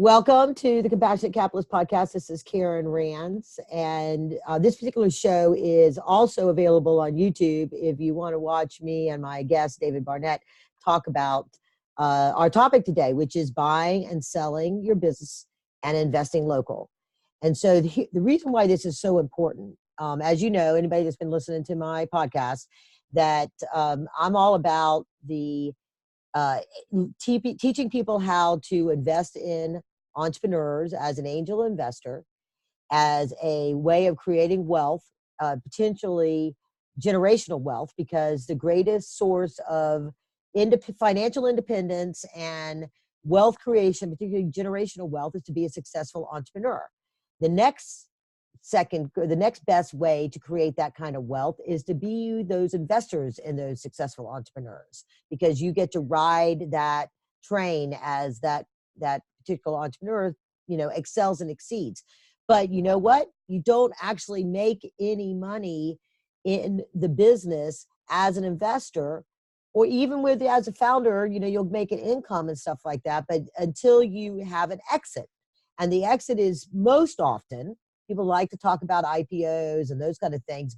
Welcome to the Compassionate Capitalist Podcast. This is Karen Rands, and this particular show is also available on YouTube if you want to watch me and my guest, David Barnett, talk about our topic today, which is buying and selling your business and investing local. And so the reason why this is so important, as you know, anybody that's been listening to my podcast, that I'm all about the teaching people how to invest in entrepreneurs as an angel investor, as a way of creating wealth, potentially generational wealth, because the greatest source of financial independence and wealth creation, particularly generational wealth, is to be a successful entrepreneur. The next best way to create that kind of wealth is to be those investors in those successful entrepreneurs, because you get to ride that train as that particular entrepreneur, excels and exceeds. But you know what? You don't actually make any money in the business as an investor, or even as a founder, you'll make an income and stuff like that, but until you have an exit. And the exit is most often, people like to talk about IPOs and those kind of things,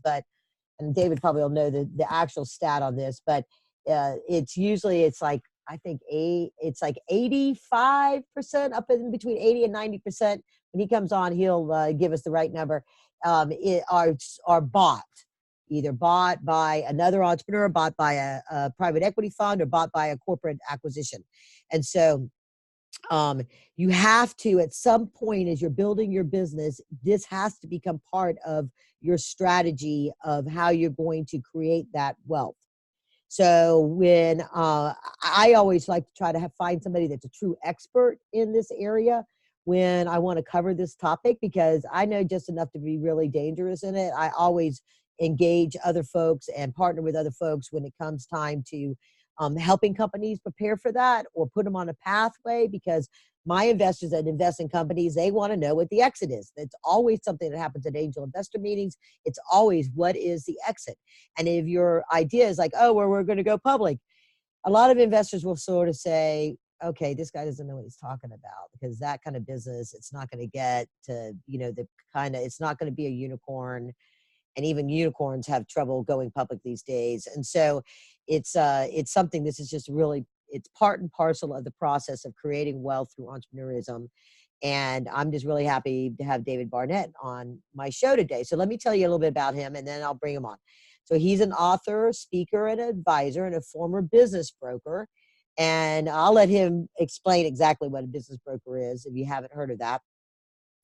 and David probably will know the actual stat on this, but it's like, I think it's like 85%, up in between 80 and 90%. When he comes on, he'll give us the right number, are bought, either bought by another entrepreneur, bought by a private equity fund, or bought by a corporate acquisition. And so you have to, at some point as you're building your business, this has to become part of your strategy of how you're going to create that wealth. So when I always like to try to find somebody that's a true expert in this area when I want to cover this topic, because I know just enough to be really dangerous in it. I always engage other folks and partner with other folks when it comes time to helping companies prepare for that or put them on a pathway, because my investors that invest in companies, they want to know what the exit is. It's always something that happens at angel investor meetings. It's always, what is the exit? And if your idea is like, oh, well, we're going to go public, a lot of investors will sort of say, okay, this guy doesn't know what he's talking about, because that kind of business, it's not going to get to, it's not going to be a unicorn. And even unicorns have trouble going public these days. And so it's something, this is just really, it's part and parcel of the process of creating wealth through entrepreneurism. And I'm just really happy to have David Barnett on my show today. So let me tell you a little bit about him, and then I'll bring him on. So he's an author, speaker, and advisor, and a former business broker. And I'll let him explain exactly what a business broker is if you haven't heard of that.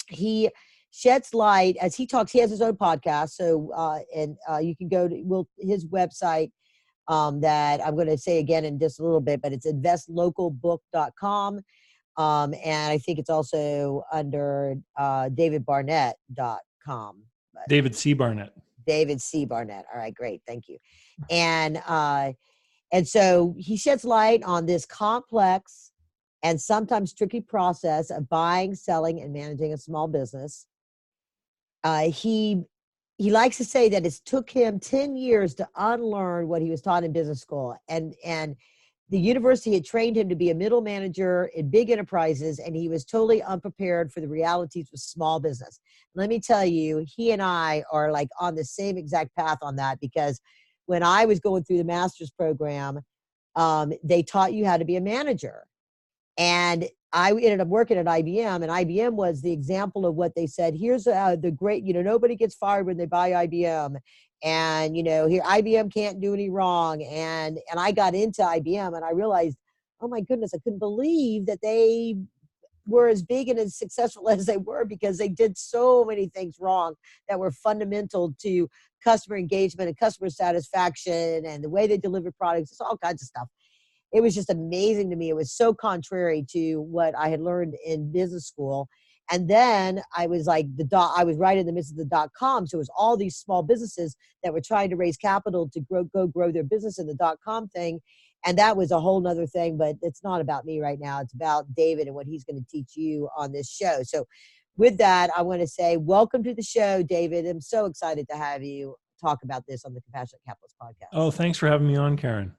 He sheds light as he talks. He has his own podcast. So, you can go to his website that I'm going to say again in just a little bit, but it's investlocalbook.com. And I think it's also under davidbarnett.com. David C. Barnett. David C. Barnett. All right, great. Thank you. And so he sheds light on this complex and sometimes tricky process of buying, selling, and managing a small business. He likes to say that it took him 10 years to unlearn what he was taught in business school. And the university had trained him to be a middle manager in big enterprises, and he was totally unprepared for the realities of small business. Let me tell you, he and I are like on the same exact path on that, because when I was going through the master's program, they taught you how to be a manager. And I ended up working at IBM, and IBM was the example of what they said. Here's the great, nobody gets fired when they buy IBM. And, here IBM can't do any wrong. And I got into IBM and I realized, oh my goodness, I couldn't believe that they were as big and as successful as they were, because they did so many things wrong that were fundamental to customer engagement and customer satisfaction and the way they delivered products. It's all kinds of stuff. It was just amazing to me. It was so contrary to what I had learned in business school. And then I was like, I was right in the midst of the .com. So it was all these small businesses that were trying to raise capital to grow their business in the .com thing. And that was a whole nother thing, but it's not about me right now. It's about David and what he's going to teach you on this show. So with that, I want to say welcome to the show, David. I'm so excited to have you talk about this on the Compassionate Capitalist Podcast. Oh, thanks for having me on, Karen.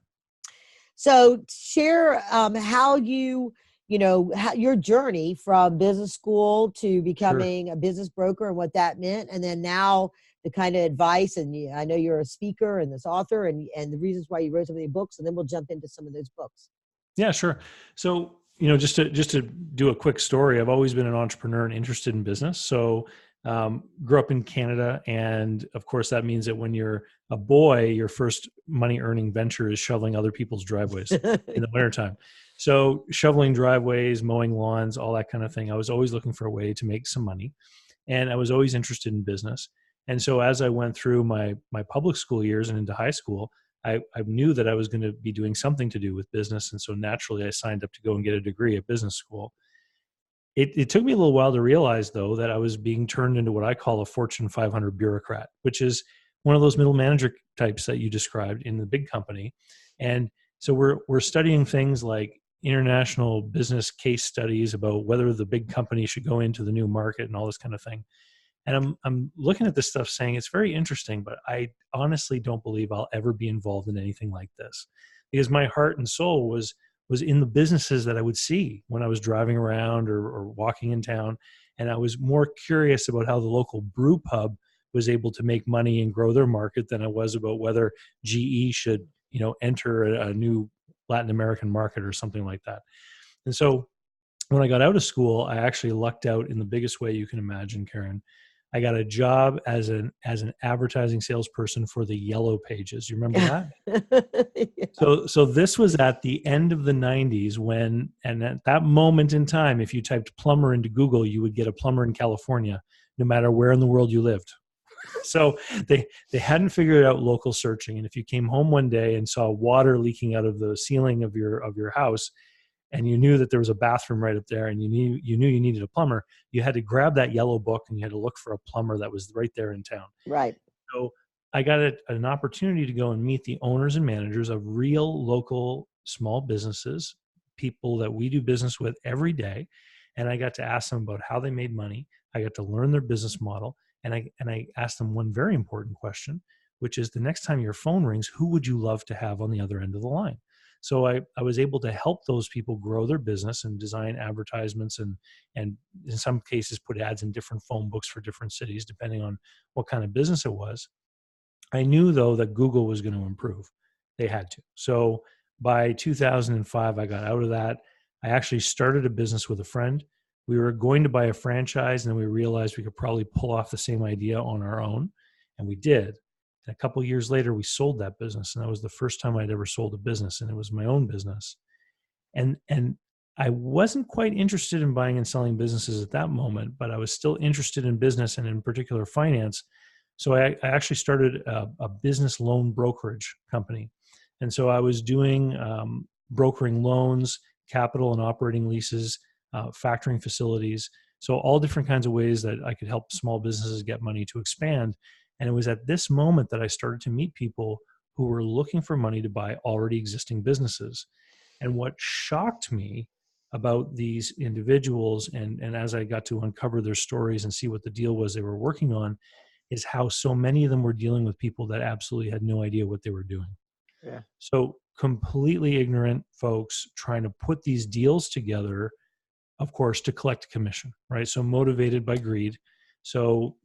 So share how you your journey from business school to Sure. becoming a business broker and what that meant. And then now the kind of advice, and I know you're a speaker and this author, and the reasons why you wrote so many books, and then we'll jump into some of those books. Yeah, sure. So, just to do a quick story, I've always been an entrepreneur and interested in business. So, grew up in Canada, and of course, that means that when you're a boy, your first money earning venture is shoveling other people's driveways in the wintertime. So, shoveling driveways, mowing lawns, all that kind of thing. I was always looking for a way to make some money, and I was always interested in business. And so, as I went through my public school years and into high school, I knew that I was going to be doing something to do with business. And so naturally, I signed up to go and get a degree at business school. It took me a little while to realize, though, that I was being turned into what I call a Fortune 500 bureaucrat, which is one of those middle manager types that you described in the big company. And so we're studying things like international business case studies about whether the big company should go into the new market and all this kind of thing. And I'm looking at this stuff saying it's very interesting, but I honestly don't believe I'll ever be involved in anything like this, because my heart and soul was in the businesses that I would see when I was driving around or walking in town. And I was more curious about how the local brew pub was able to make money and grow their market than I was about whether GE should, enter a new Latin American market or something like that. And so when I got out of school, I actually lucked out in the biggest way you can imagine, Karen. I got a job as an advertising salesperson for the Yellow Pages. You remember that? Yeah. So this was at the end of the 90s and at that moment in time, if you typed plumber into Google, you would get a plumber in California, no matter where in the world you lived. So they hadn't figured out local searching. And if you came home one day and saw water leaking out of the ceiling of your house, and you knew that there was a bathroom right up there, and you knew you needed a plumber, you had to grab that yellow book and you had to look for a plumber that was right there in town. Right. So I got an opportunity to go and meet the owners and managers of real local small businesses, people that we do business with every day. And I got to ask them about how they made money. I got to learn their business model. And I asked them one very important question, which is, the next time your phone rings, who would you love to have on the other end of the line? So I was able to help those people grow their business and design advertisements and in some cases put ads in different phone books for different cities, depending on what kind of business it was. I knew, though, that Google was going to improve. They had to. So by 2005, I got out of that. I actually started a business with a friend. We were going to buy a franchise, and then we realized we could probably pull off the same idea on our own, and we did. And a couple of years later, we sold that business, and that was the first time I'd ever sold a business, and it was my own business. And I wasn't quite interested in buying and selling businesses at that moment, but I was still interested in business and in particular finance. So I actually started a business loan brokerage company. And so I was doing brokering loans, capital and operating leases, factoring facilities. So all different kinds of ways that I could help small businesses get money to expand. And it was at this moment that I started to meet people who were looking for money to buy already existing businesses. And what shocked me about these individuals, and as I got to uncover their stories and see what the deal was they were working on, is how so many of them were dealing with people that absolutely had no idea what they were doing. Yeah. So completely ignorant folks trying to put these deals together, of course, to collect commission, right? So motivated by greed. So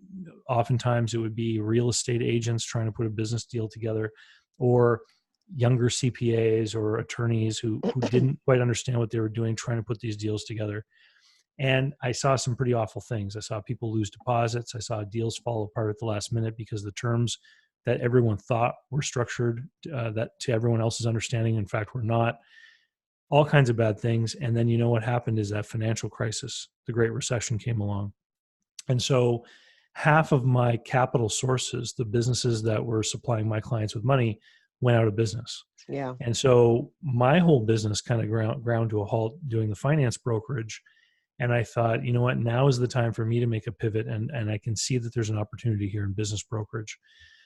oftentimes it would be real estate agents trying to put a business deal together, or younger CPAs or attorneys who didn't quite understand what they were doing, trying to put these deals together. And I saw some pretty awful things. I saw people lose deposits. I saw deals fall apart at the last minute because the terms that everyone thought were structured, that to everyone else's understanding, in fact, were not. All kinds of bad things. And then what happened is that financial crisis, the Great Recession, came along. And so half of my capital sources, the businesses that were supplying my clients with money, went out of business. Yeah. And so my whole business kind of ground to a halt doing the finance brokerage. And I thought, you know what, now is the time for me to make a pivot. And I can see that there's an opportunity here in business brokerage.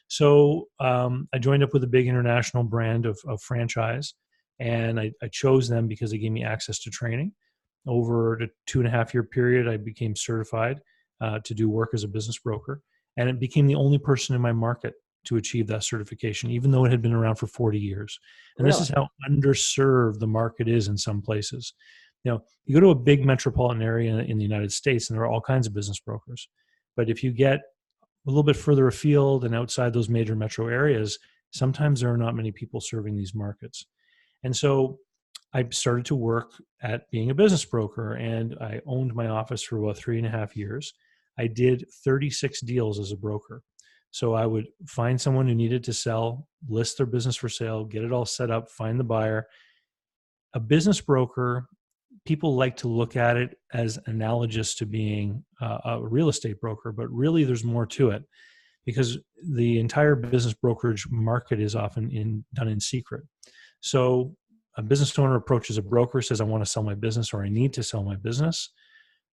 So I joined up with a big international brand of franchise. And I chose them because they gave me access to training. Over a 2.5-year period, I became certified to do work as a business broker. And it became the only person in my market to achieve that certification, even though it had been around for 40 years. And this Really? is how underserved the market is in some places. You go to a big metropolitan area in the United States, and there are all kinds of business brokers. But if you get a little bit further afield and outside those major metro areas, sometimes there are not many people serving these markets. And so I started to work at being a business broker, and I owned my office for about 3.5 years. I did 36 deals as a broker. So I would find someone who needed to sell, list their business for sale, get it all set up, find the buyer. A business broker, people like to look at it as analogous to being a real estate broker, but really there's more to it, because the entire business brokerage market is often done in secret. So a business owner approaches a broker, says, I want to sell my business, or I need to sell my business.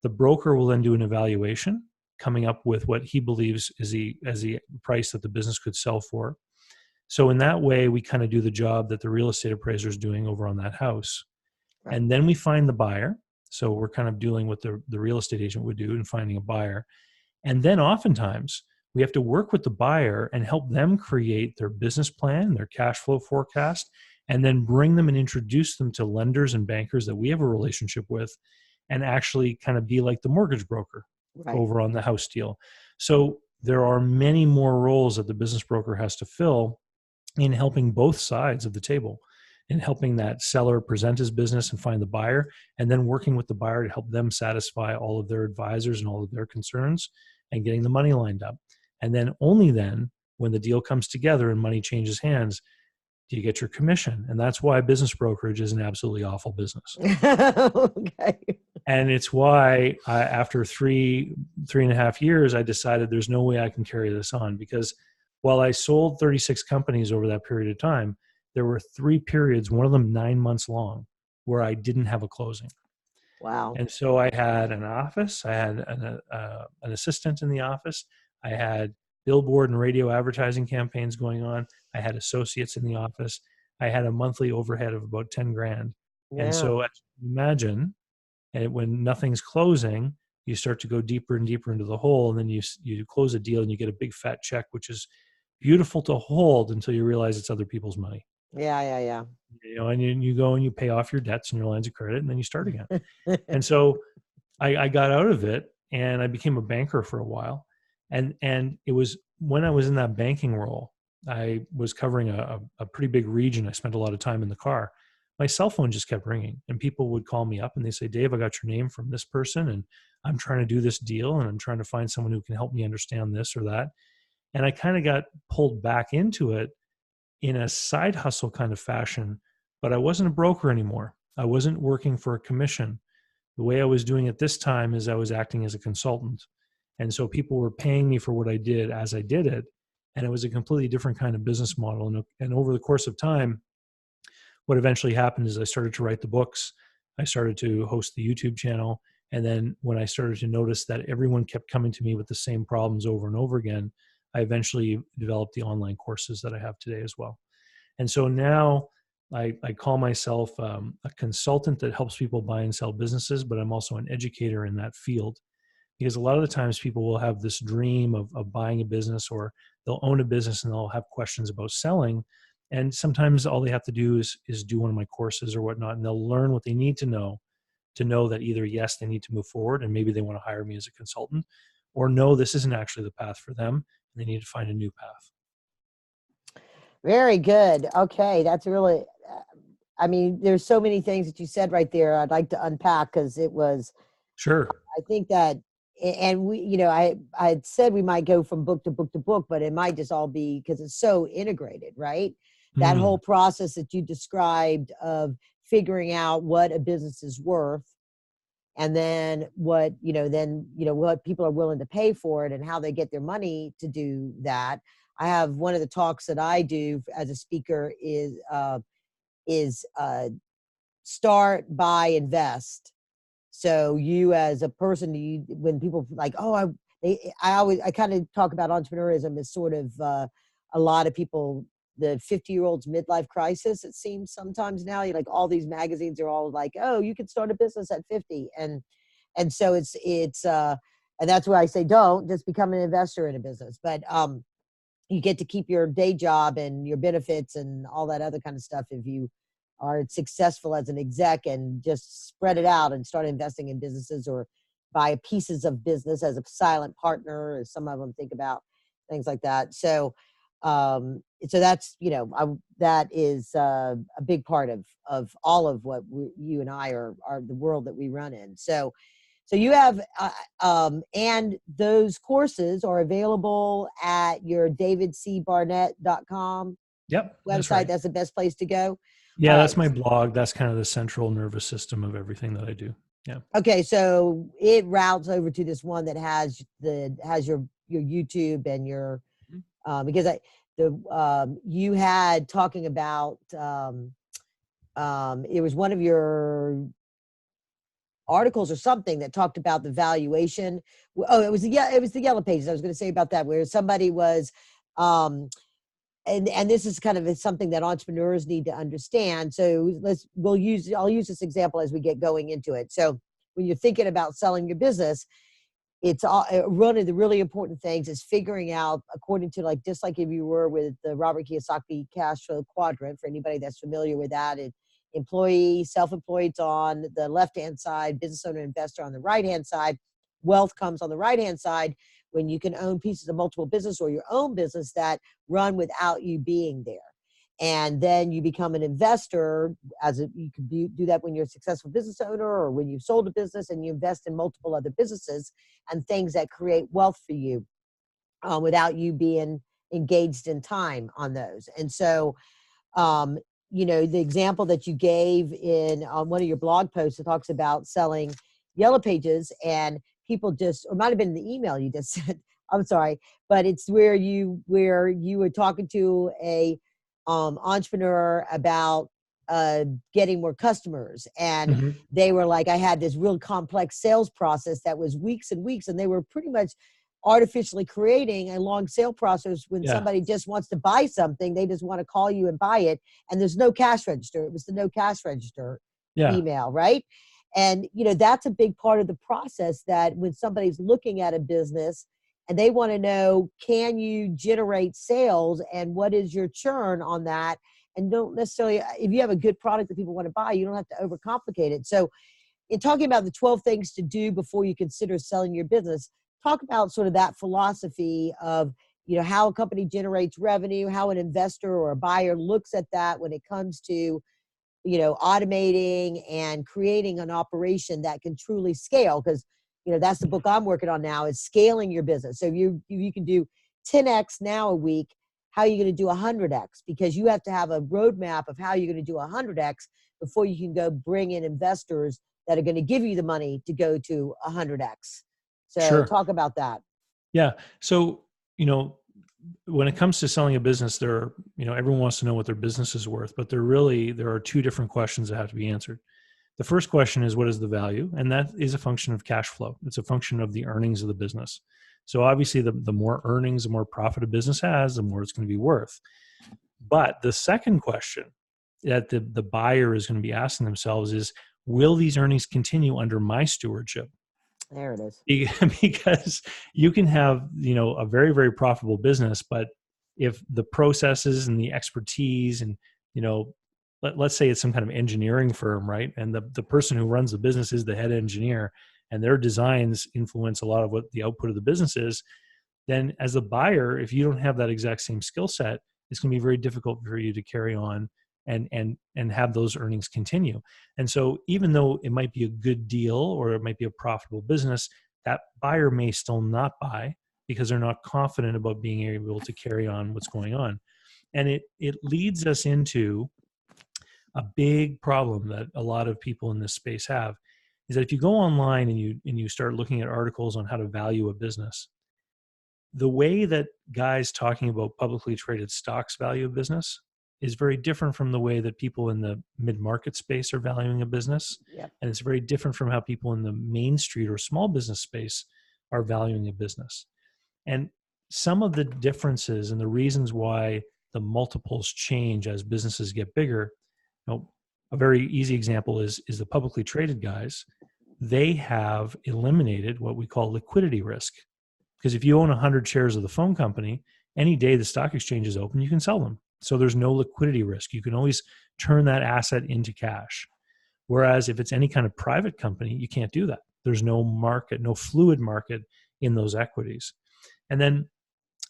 The broker will then do an evaluation, coming up with what he believes is the price that the business could sell for. So in that way, we kind of do the job that the real estate appraiser is doing over on that house. Right. And then we find the buyer. So we're kind of doing what the real estate agent would do in finding a buyer. And then oftentimes we have to work with the buyer and help them create their business plan, their cash flow forecast, and then bring them and introduce them to lenders and bankers that we have a relationship with, and actually kind of be like the mortgage broker over on the house deal. So there are many more roles that the business broker has to fill in helping both sides of the table, in helping that seller present his business and find the buyer, and then working with the buyer to help them satisfy all of their advisors and all of their concerns, and getting the money lined up. And then only then, when the deal comes together and money changes hands, do you get your commission. And that's why business brokerage is an absolutely awful business. Okay. And it's why after 3.5 years, I decided there's no way I can carry this on, because while I sold 36 companies over that period of time, there were 3 periods, one of them 9 months long, where I didn't have a closing. Wow. And so I had an office, I had an assistant in the office, I had billboard and radio advertising campaigns going on, I had associates in the office, I had a monthly overhead of about 10 grand. Yeah. And so as you imagine, when nothing's closing, you start to go deeper and deeper into the hole, and then you close a deal and you get a big fat check, which is beautiful to hold until you realize it's other people's money. Yeah. And you go and you pay off your debts and your lines of credit, and then you start again. And so I got out of it, and I became a banker for a while. And it was when I was in that banking role, I was covering a pretty big region. I spent a lot of time in the car. My cell phone just kept ringing, and people would call me up and they say, Dave, I got your name from this person, and I'm trying to do this deal, and I'm trying to find someone who can help me understand this or that. And I kind of got pulled back into it in a side hustle kind of fashion, but I wasn't a broker anymore. I wasn't working for a commission. The way I was doing it this time is I was acting as a consultant. And so people were paying me for what I did as I did it. And it was a completely different kind of business model. And over the course of time, what eventually happened is I started to write the books. I started to host the YouTube channel. And then when I started to notice that everyone kept coming to me with the same problems over and over again, I eventually developed the online courses that I have today as well. And so now I call myself a consultant that helps people buy and sell businesses, but I'm also an educator in that field. Because a lot of the times people will have this dream of buying a business, or they'll own a business and they'll have questions about selling. And sometimes all they have to do is do one of my courses or whatnot, and they'll learn what they need to know that either, yes, they need to move forward and maybe they want to hire me as a consultant, or no, this isn't actually the path for them and they need to find a new path. Very good. Okay. That's really, I mean, there's so many things that you said right there I'd like to unpack, because it was, Sure. I think that, and we, I had said we might go from book to book to book, but it might just all be because it's so integrated, right? That whole process that you described of figuring out what a business is worth, and then what people are willing to pay for it, and how they get their money to do that. I have one of the talks that I do as a speaker is start, buy, invest. So you as a person, when people like, I kind of talk about entrepreneurism as sort of a lot of people, the 50-year-old's midlife crisis, it seems sometimes now. You like all these magazines are all like, oh, you can start a business at 50. And so it's and that's why I say, don't just become an investor in a business, but you get to keep your day job and your benefits and all that other kind of stuff if you are successful as an exec and just spread it out and start investing in businesses or buy pieces of business as a silent partner, as some of them think about things like that. So that's, that is a big part of all of what you and I are the world that we run in. So you have, and those courses are available at your davidcbarnett.com Yep, website. that's right. That's the best place to go. Yeah, All that's right. my blog. That's kind of the central nervous system of everything that I do. Yeah. Okay, so it routes over to this one that has your YouTube and your because you had talking about it was one of your articles or something that talked about the valuation. Oh, it was the Yellow Pages. I was going to say about that, where somebody was, and this is kind of something that entrepreneurs need to understand. So I'll use this example as we get going into it. So when you're thinking about selling your business, it's one of the really important things is figuring out, according to just like if you were with the Robert Kiyosaki cash flow quadrant, for anybody that's familiar with that, employee, self-employed's on the left-hand side, business owner, investor on the right-hand side. Wealth comes on the right-hand side when you can own pieces of multiple business or your own business that run without you being there. And then you become an investor you can do that when you're a successful business owner or when you've sold a business and you invest in multiple other businesses and things that create wealth for you without you being engaged in time on those. And so, the example that you gave on one of your blog posts, it talks about selling Yellow Pages, and people or might have been in the email you just sent. I'm sorry, but it's where you were talking to a entrepreneur about getting more customers, and they were like, I had this real complex sales process that was weeks and weeks, and they were pretty much artificially creating a long sale process. When somebody just wants to buy something, they just want to call you and buy it, and there's no cash register. It was the no cash register email, right? And that's a big part of the process, that when somebody's looking at a business and they want to know, can you generate sales and what is your churn on that? And don't necessarily, if you have a good product that people want to buy, you don't have to overcomplicate it. So in talking about the 12 things to do before you consider selling your business, talk about sort of that philosophy of, how a company generates revenue, how an investor or a buyer looks at that when it comes to, automating and creating an operation that can truly scale. Because, that's the book I'm working on now, is scaling your business. So you can do 10x now a week. How are you going to do 100x? Because you have to have a roadmap of how you're going to do 100x before you can go bring in investors that are going to give you the money to go to 100x. So talk about that. Yeah. So, when it comes to selling a business, everyone wants to know what their business is worth, but there are two different questions that have to be answered. The first question is, what is the value? And that is a function of cash flow. It's a function of the earnings of the business. So obviously the more earnings, the more profit a business has, the more it's going to be worth. But the second question that the buyer is going to be asking themselves is, will these earnings continue under my stewardship? There it is. Because you can have, a very, very profitable business, but if the processes and the expertise and, let's say it's some kind of engineering firm, right? And the person who runs the business is the head engineer, and their designs influence a lot of what the output of the business is. Then as a buyer, if you don't have that exact same skill set, it's going to be very difficult for you to carry on and have those earnings continue. And so even though it might be a good deal or it might be a profitable business, that buyer may still not buy because they're not confident about being able to carry on what's going on. And it leads us into a big problem that a lot of people in this space have, is that if you go online and you start looking at articles on how to value a business, the way that guys talking about publicly traded stocks value a business is very different from the way that people in the mid-market space are valuing a business. Yep. And it's very different from how people in the Main Street or small business space are valuing a business. And some of the differences and the reasons why the multiples change as businesses get bigger, a very easy example is the publicly traded guys. They have eliminated what we call liquidity risk. Because if you own 100 shares of the phone company, any day the stock exchange is open, you can sell them. So there's no liquidity risk. You can always turn that asset into cash. Whereas if it's any kind of private company, you can't do that. There's no market, no fluid market in those equities. And then,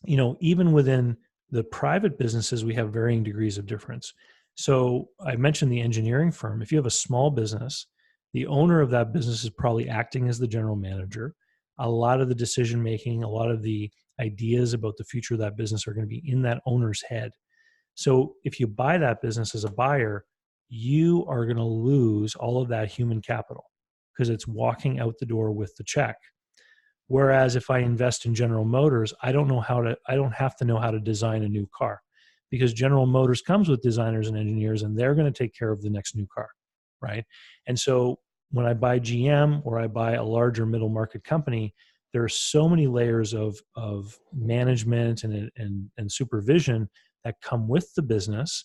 even within the private businesses, we have varying degrees of difference. So I mentioned the engineering firm. If you have a small business, the owner of that business is probably acting as the general manager. A lot of the decision making, a lot of the ideas about the future of that business are going to be in that owner's head. So if you buy that business as a buyer, you are going to lose all of that human capital because it's walking out the door with the check. Whereas if I invest in General Motors, I don't have to know how to design a new car, because General Motors comes with designers and engineers, and they're going to take care of the next new car, right? And so when I buy GM or I buy a larger middle market company, there are so many layers of management and supervision that come with the business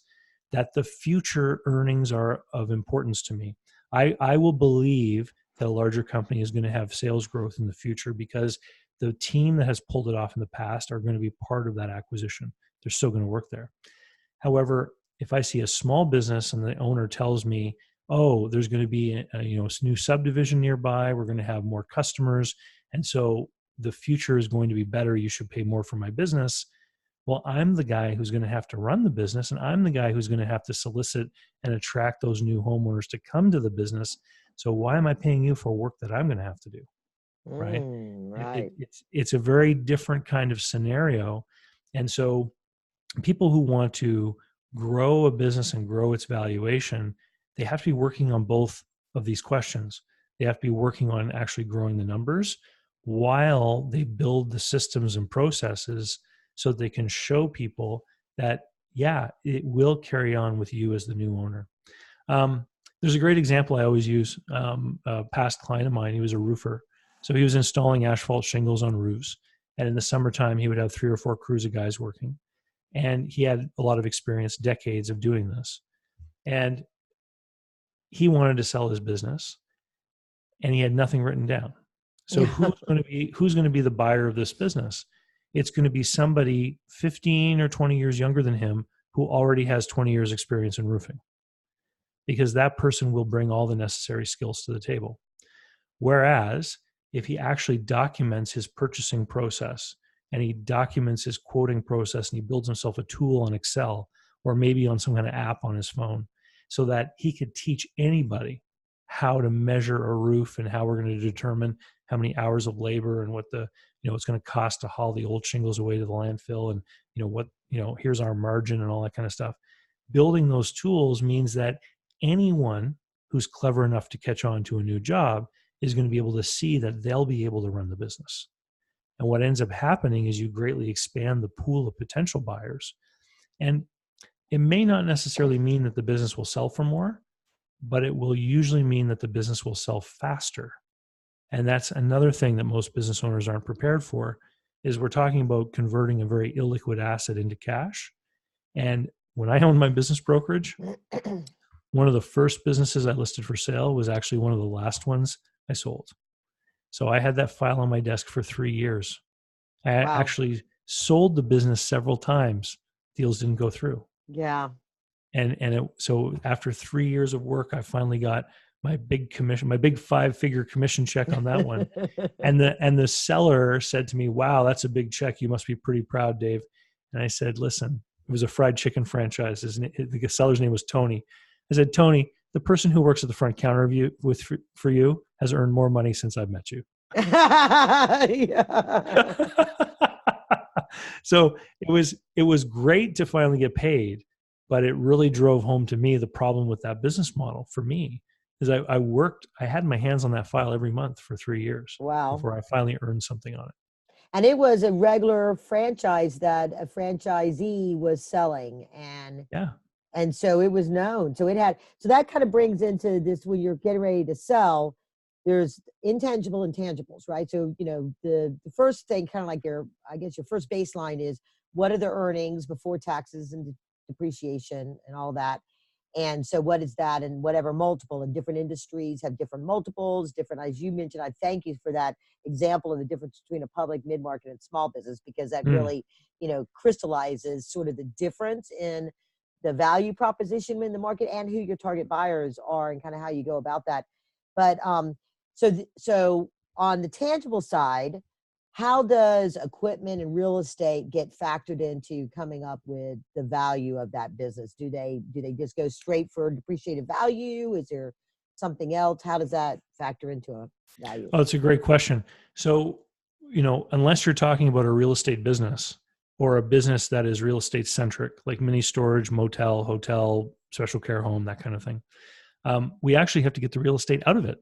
that the future earnings are of importance to me. I will believe that a larger company is going to have sales growth in the future because the team that has pulled it off in the past are going to be part of that acquisition. They're still going to work there. However, if I see a small business and the owner tells me, oh, there's going to be a new subdivision nearby, we're going to have more customers, and so the future is going to be better, you should pay more for my business. Well, I'm the guy who's going to have to run the business, and I'm the guy who's going to have to solicit and attract those new homeowners to come to the business. So why am I paying you for work that I'm going to have to do? Right? Right. It's a very different kind of scenario. And so people who want to grow a business and grow its valuation, they have to be working on both of these questions. They have to be working on actually growing the numbers while they build the systems and processes so they can show people that, yeah, it will carry on with you as the new owner. There's a great example I always use. A past client of mine, he was a roofer. So he was installing asphalt shingles on roofs. And in the summertime, he would have 3 or 4 crews of guys working. And he had a lot of experience, decades of doing this. And he wanted to sell his business, and he had nothing written down. So who's going to be the buyer of this business? It's going to be somebody 15 or 20 years younger than him who already has 20 years experience in roofing, because that person will bring all the necessary skills to the table. Whereas if he actually documents his purchasing process and he documents his quoting process and he builds himself a tool on Excel or maybe on some kind of app on his phone so that he could teach anybody how to measure a roof and how we're going to determine how many hours of labor and what it's going to cost to haul the old shingles away to the landfill, and here's our margin and all that kind of stuff. Building those tools means that anyone who's clever enough to catch on to a new job is going to be able to see that they'll be able to run the business. And what ends up happening is you greatly expand the pool of potential buyers. And it may not necessarily mean that the business will sell for more, but it will usually mean that the business will sell faster. And that's another thing that most business owners aren't prepared for, is we're talking about converting a very illiquid asset into cash. And when I owned my business brokerage, one of the first businesses I listed for sale was actually one of the last ones I sold. So I had that file on my desk for 3 years. I actually sold the business several times. Deals didn't go through. Yeah. So after 3 years of work, I finally got my big commission, my big 5-figure commission check on that one. and the seller said to me, "Wow, that's a big check. You must be pretty proud, Dave." And I said, "Listen, it was a fried chicken franchise. The seller's name was Tony." I said, "Tony, the person who works at the front counter of you for you has earned more money since I've met you." So it was great to finally get paid, but it really drove home to me the problem with that business model for me is I had my hands on that file every month for 3 years before I finally earned something on it. And it was a regular franchise that a franchisee was selling. And so it was known. So that kind of brings into this, when you're getting ready to sell, there's intangible and tangibles, right? So, the first thing, kind of like your first baseline is, what are the earnings before taxes and depreciation and all that? And so what is that, and whatever multiple, and different industries have different multiples, different, as you mentioned. I thank you for that example of the difference between a public, mid-market, and small business, because that Mm. really, crystallizes sort of the difference in the value proposition in the market and who your target buyers are and kind of how you go about that. But so on the tangible side, how does equipment and real estate get factored into coming up with the value of that business? Do they just go straight for depreciated value? Is there something else? How does that factor into a value? Oh, it's a great question. So, unless you're talking about a real estate business or a business that is real estate centric, like mini storage, motel, hotel, special care home, that kind of thing, we actually have to get the real estate out of it,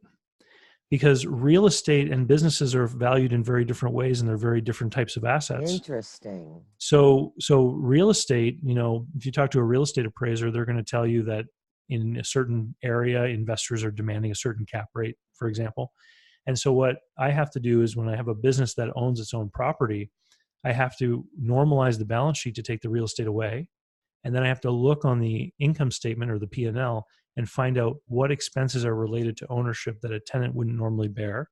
because real estate and businesses are valued in very different ways, and they're very different types of assets. Interesting. So real estate, if you talk to a real estate appraiser, they're going to tell you that in a certain area, investors are demanding a certain cap rate, for example. And so what I have to do is, when I have a business that owns its own property, I have to normalize the balance sheet to take the real estate away. And then I have to look on the income statement or the P&L and find out what expenses are related to ownership that a tenant wouldn't normally bear.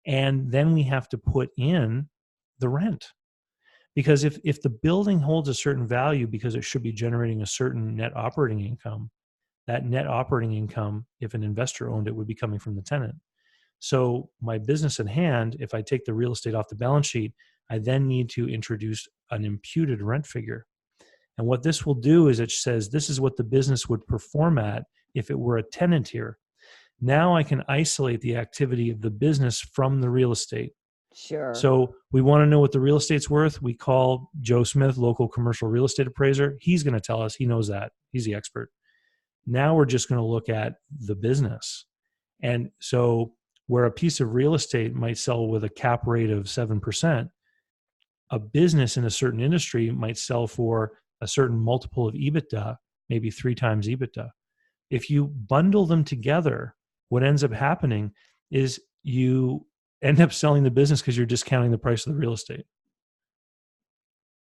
And then we have to put in the rent. Because if the building holds a certain value because it should be generating a certain net operating income, that net operating income, if an investor owned it, would be coming from the tenant. So my business at hand, if I take the real estate off the balance sheet, I then need to introduce an imputed rent figure. And what this will do is it says this is what the business would perform at if it were a tenant here. Now I can isolate the activity of the business from the real estate. Sure. So we want to know what the real estate's worth. We call Joe Smith, local commercial real estate appraiser. He's going to tell us. He knows that. He's the expert. Now we're just going to look at the business. And so where a piece of real estate might sell with a cap rate of 7%, a business in a certain industry might sell for a certain multiple of EBITDA, maybe 3 times EBITDA. If you bundle them together, what ends up happening is you end up selling the business because you're discounting the price of the real estate.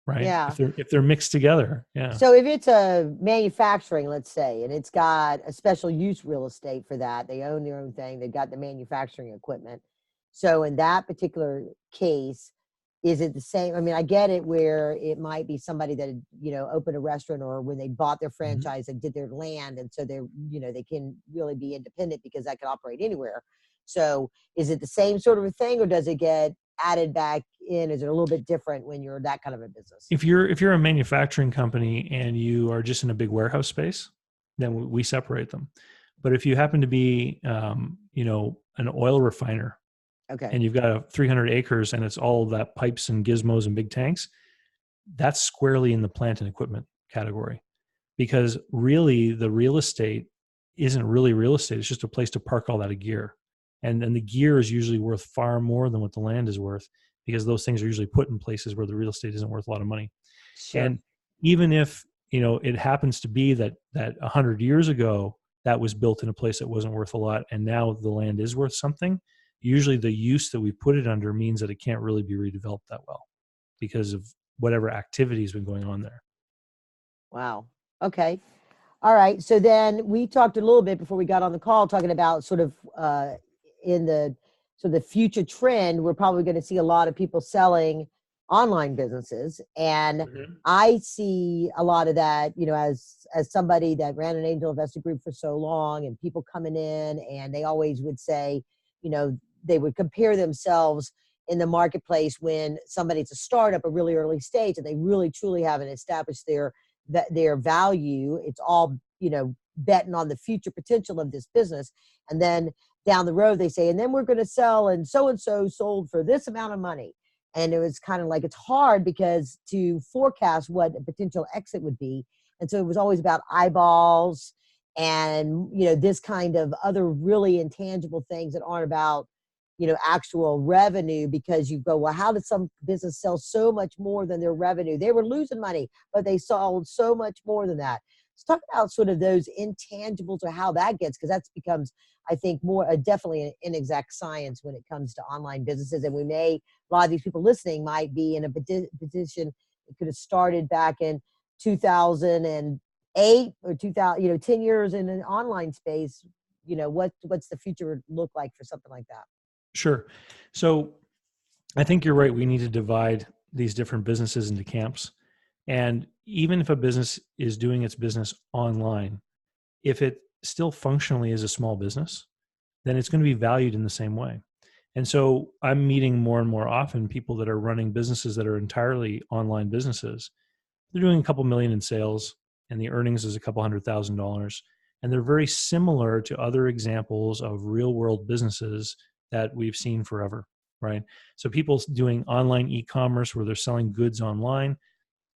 Right? Yeah. If they're mixed together. Yeah. So if it's a manufacturing, let's say, and it's got a special use real estate for that, they own their own thing, they've got the manufacturing equipment. So in that particular case, is it the same? I mean, I get it where it might be somebody that, opened a restaurant, or when they bought their franchise, they did their land. And so they're, they can really be independent because that can operate anywhere. So is it the same sort of a thing, or does it get added back in? Is it a little bit different when you're that kind of a business? If you're a manufacturing company and you are just in a big warehouse space, then we separate them. But if you happen to be, an oil refiner, okay, and you've got 300 acres and it's all that pipes and gizmos and big tanks, that's squarely in the plant and equipment category. Because really, the real estate isn't really real estate. It's just a place to park all that gear. And the gear is usually worth far more than what the land is worth, because those things are usually put in places where the real estate isn't worth a lot of money. sure. And even if, it happens to be that 100 years ago, that was built in a place that wasn't worth a lot, and now the land is worth something, usually the use that we put it under means that it can't really be redeveloped that well because of whatever activity has been going on there. Wow. Okay. All right. So then we talked a little bit before we got on the call, talking about sort of in the future trend, we're probably going to see a lot of people selling online businesses. And I see a lot of that, as somebody that ran an angel investor group for so long, and people coming in, and they always would say, they would compare themselves in the marketplace when somebody's a startup, a really early stage, and they really truly haven't established their value. It's all, betting on the future potential of this business. And then down the road, they say, and then we're going to sell, and so sold for this amount of money. And it was kind of like, it's hard because to forecast what a potential exit would be. And so it was always about eyeballs and, this kind of other really intangible things that aren't about, actual revenue, because you go, well, how did some business sell so much more than their revenue? They were losing money, but they sold so much more than that. Let's talk about sort of those intangibles, or how that gets, because that becomes, I think, more definitely an inexact science when it comes to online businesses. And a lot of these people listening might be in a position that could have started back in 2008 2008 or 2000, 10 years in an online space, what's the future look like for something like that? Sure. So I think you're right. We need to divide these different businesses into camps. And even if a business is doing its business online, if it still functionally is a small business, then it's going to be valued in the same way. And so I'm meeting more and more often people that are running businesses that are entirely online businesses. They're doing a couple million in sales and the earnings is a couple $100,000. And they're very similar to other examples of real world businesses that we've seen forever, right? So people doing online e-commerce where they're selling goods online.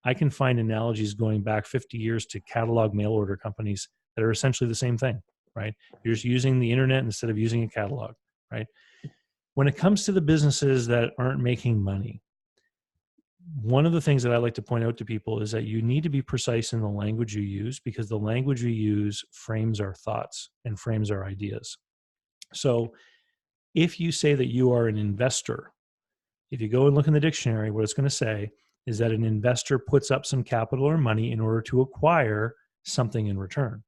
I can find analogies going back 50 years to catalog mail order companies that are essentially the same thing, right? You're just using the internet instead of using a catalog, right? When it comes to the businesses that aren't making money, one of the things that I like to point out to people is that you need to be precise in the language you use, because the language we use frames our thoughts and frames our ideas. So if you say that you are an investor, if you go and look in the dictionary, what it's going to say is that an investor puts up some capital or money in order to acquire something in return.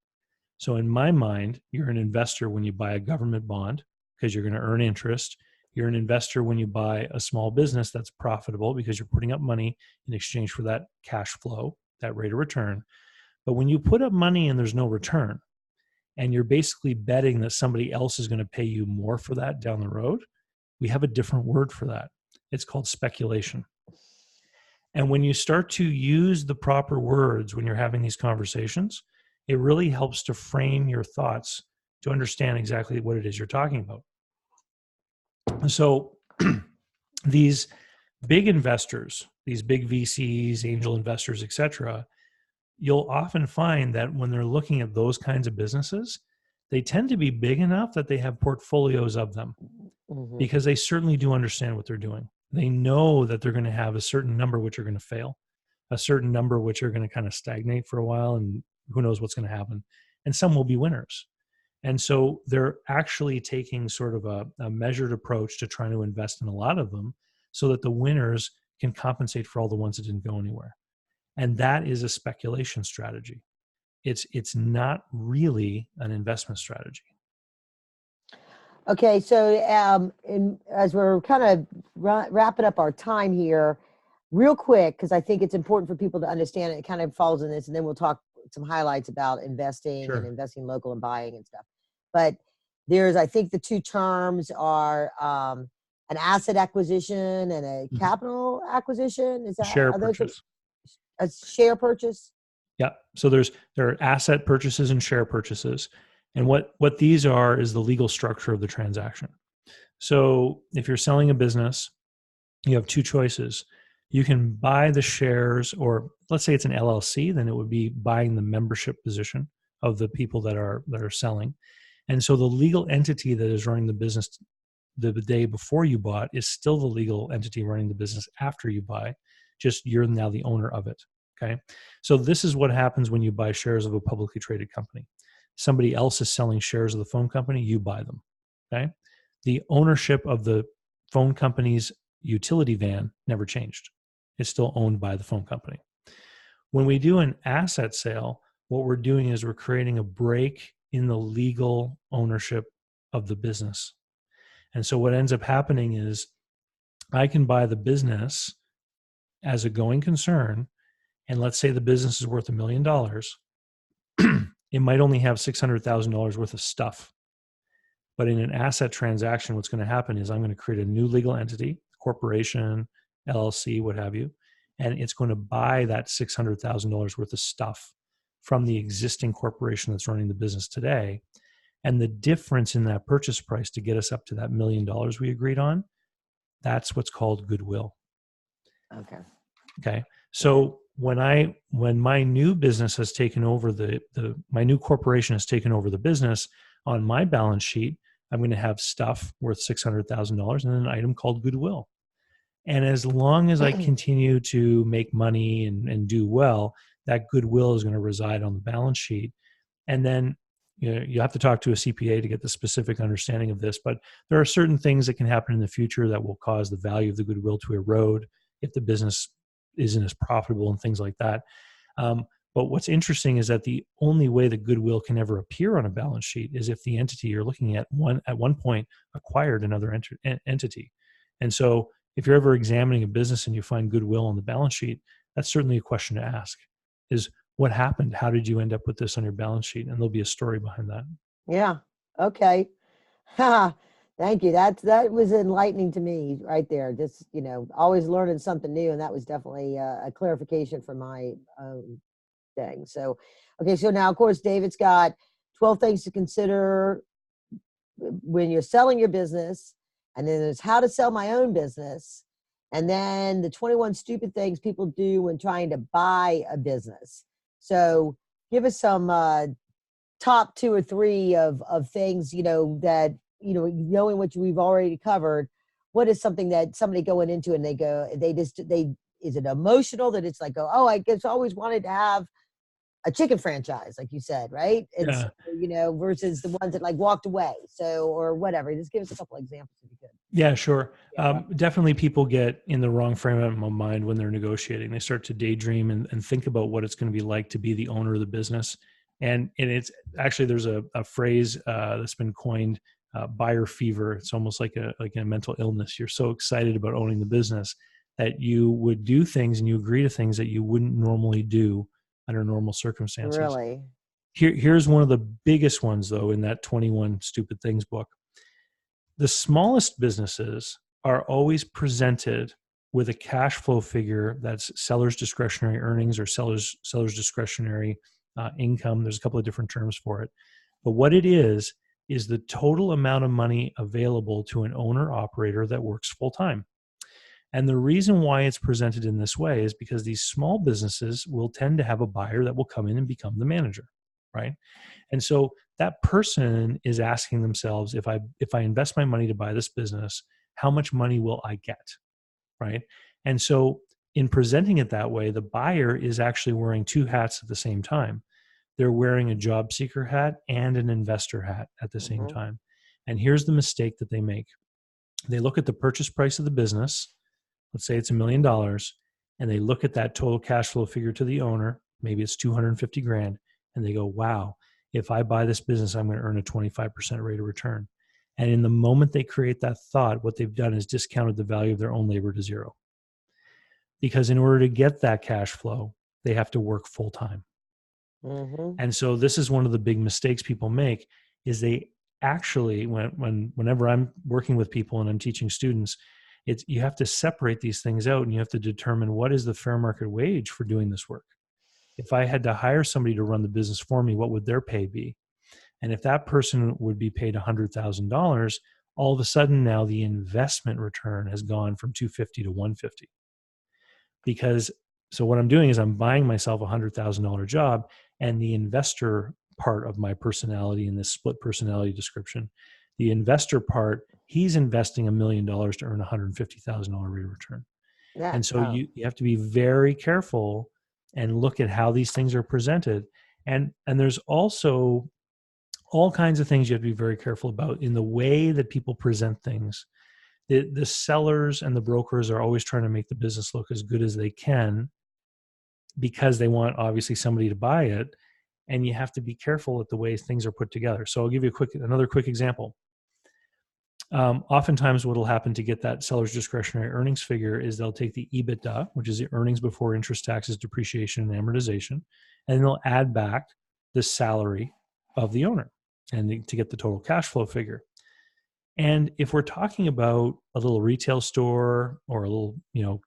So in my mind, you're an investor when you buy a government bond because you're going to earn interest. You're an investor when you buy a small business that's profitable because you're putting up money in exchange for that cash flow, that rate of return. But when you put up money and there's no return, and you're basically betting that somebody else is going to pay you more for that down the road, we have a different word for that. It's called speculation. And when you start to use the proper words when you're having these conversations, it really helps to frame your thoughts to understand exactly what it is you're talking about. So these big investors, these big VCs, angel investors, etc., you'll often find that when they're looking at those kinds of businesses, they tend to be big enough that they have portfolios of them, because they certainly do understand what they're doing. They know that they're going to have a certain number which are going to fail, a certain number which are going to kind of stagnate for a while, and who knows what's going to happen. And some will be winners. And so they're actually taking sort of a measured approach to trying to invest in a lot of them so that the winners can compensate for all the ones that didn't go anywhere. And that is a speculation strategy. It's not really an investment strategy. Okay, so as we're kind of wrapping up our time here, real quick, because I think it's important for people to understand it. It kind of falls in this, and then we'll talk some highlights about investing and investing local and buying and stuff. But I think the two terms are an asset acquisition and a capital acquisition. Is that share purchase? A share purchase? Yeah. So there are asset purchases and share purchases. And what these are is the legal structure of the transaction. So if you're selling a business, you have two choices. You can buy the shares, or let's say it's an LLC, then it would be buying the membership position of the people that are selling. And so the legal entity that is running the business the day before you bought is still the legal entity running the business after you buy, just you're now the owner of it. Okay. So this is what happens when you buy shares of a publicly traded company. Somebody else is selling shares of the phone company, you buy them. Okay. The ownership of the phone company's utility van never changed. It's still owned by the phone company. When we do an asset sale, what we're doing is we're creating a break in the legal ownership of the business. And so what ends up happening is I can buy the business as a going concern, and let's say the business is worth $1 million. It might only have $600,000 worth of stuff. But in an asset transaction, what's going to happen is I'm going to create a new legal entity, corporation, LLC, what have you, and it's going to buy that $600,000 worth of stuff from the existing corporation that's running the business today. And the difference in that purchase price to get us up to that $1 million we agreed on, that's what's called goodwill. Okay. So when my new business has taken over my new corporation has taken over the business, on my balance sheet, I'm going to have stuff worth $600,000 and an item called goodwill. And as long as I continue to make money and do well, that goodwill is going to reside on the balance sheet. And then you have to talk to a CPA to get the specific understanding of this, but there are certain things that can happen in the future that will cause the value of the goodwill to erode if the business isn't as profitable and things like that. But what's interesting is that the only way that goodwill can ever appear on a balance sheet is if the entity you're looking at one point acquired another entity. And so if you're ever examining a business and you find goodwill on the balance sheet, that's certainly a question to ask is what happened? How did you end up with this on your balance sheet? And there'll be a story behind that. Yeah. Okay. Ha. Thank you. That was enlightening to me right there. Just, always learning something new. And that was definitely a clarification for my thing. So, okay. So now, of course, David's got 12 things to consider when you're selling your business. And then there's how to sell my own business. And then the 21 stupid things people do when trying to buy a business. So give us some top 2 or 3 of things, that, knowing what we've already covered, what is something that somebody going into and is it emotional that it's like, oh, I guess always wanted to have a chicken franchise, like you said, right? And so, Yeah. versus the ones that like walked away. So, or whatever. Just give us a couple examples if you could. Yeah, sure. Yeah. Definitely people get in the wrong frame of mind when they're negotiating. They start to daydream and think about what it's going to be like to be the owner of the business. And it's actually, there's a phrase that's been coined, buyer fever. It's almost like a mental illness. You're so excited about owning the business that you would do things and you agree to things that you wouldn't normally do under normal circumstances. Really? Here's one of the biggest ones, though, in that 21 Stupid Things book. The smallest businesses are always presented with a cash flow figure that's seller's discretionary earnings or seller's discretionary income. There's a couple of different terms for it. But what it is the total amount of money available to an owner operator that works full time. And the reason why it's presented in this way is because these small businesses will tend to have a buyer that will come in and become the manager, right? And so that person is asking themselves, if I invest my money to buy this business, how much money will I get, right? And so in presenting it that way, the buyer is actually wearing 2 hats at the same time. They're wearing a job seeker hat and an investor hat at the same Mm-hmm. time. And here's the mistake that they make. They look at the purchase price of the business. Let's say it's $1 million, and they look at that total cash flow figure to the owner. Maybe it's 250 grand, and they go, "Wow, if I buy this business, I'm going to earn a 25% rate of return." And in the moment they create that thought, what they've done is discounted the value of their own labor to zero. Because in order to get that cash flow, they have to work full time. Mm-hmm. And so this is one of the big mistakes people make is they actually, whenever I'm working with people and I'm teaching students, you have to separate these things out and you have to determine what is the fair market wage for doing this work. If I had to hire somebody to run the business for me, what would their pay be? And if that person would be paid $100,000, all of a sudden now the investment return has gone from 250 to 150. So what I'm doing is I'm buying myself a $100,000 job, and the investor part of my personality in this split personality description, the investor part, he's investing $1 million to earn a $150,000 rate of return. Yeah. And so you have to be very careful and look at how these things are presented. And there's also all kinds of things you have to be very careful about in the way that people present things. The sellers and the brokers are always trying to make the business look as good as they can because they want obviously somebody to buy it. And you have to be careful at the way things are put together. So I'll give you another quick example. Oftentimes what will happen to get that seller's discretionary earnings figure is they'll take the EBITDA, which is the earnings before interest, taxes, depreciation, and amortization, and they'll add back the salary of the owner and to get the total cash flow figure. And if we're talking about a little retail store or a little,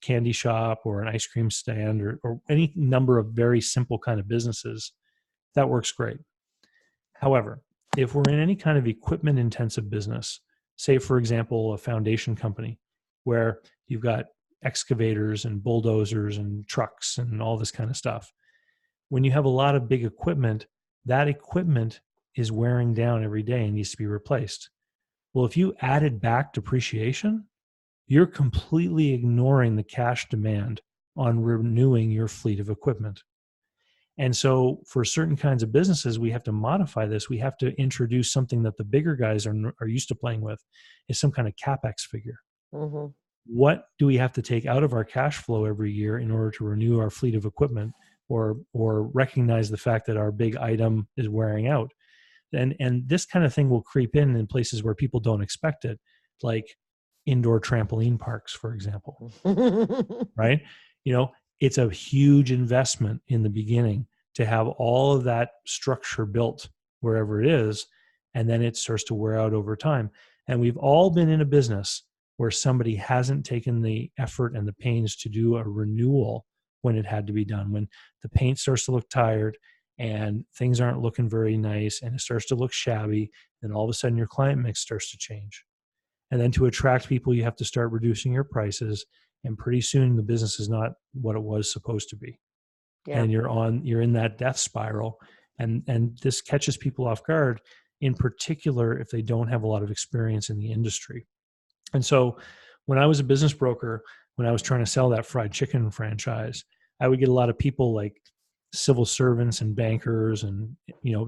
candy shop or an ice cream stand or any number of very simple kind of businesses, that works great. However, if we're in any kind of equipment intensive business, say, for example, a foundation company where you've got excavators and bulldozers and trucks and all this kind of stuff, when you have a lot of big equipment, that equipment is wearing down every day and needs to be replaced. Well, if you added back depreciation, you're completely ignoring the cash demand on renewing your fleet of equipment. And so for certain kinds of businesses, we have to modify this. We have to introduce something that the bigger guys are used to playing with, is some kind of CapEx figure. Mm-hmm. What do we have to take out of our cash flow every year in order to renew our fleet of equipment or recognize the fact that our big item is wearing out. And this kind of thing will creep in places where people don't expect it, like indoor trampoline parks, for example. Right? It's a huge investment in the beginning to have all of that structure built wherever it is, and then it starts to wear out over time. And we've all been in a business where somebody hasn't taken the effort and the pains to do a renewal when it had to be done, when the paint starts to look tired and things aren't looking very nice and it starts to look shabby, then all of a sudden your client mix starts to change. And then to attract people, you have to start reducing your prices, and pretty soon the business is not what it was supposed to be. Yeah. And you're in that death spiral, and this catches people off guard, in particular if they don't have a lot of experience in the industry. And so when I was a business broker, when I was trying to sell that fried chicken franchise, I would get a lot of people like civil servants and bankers and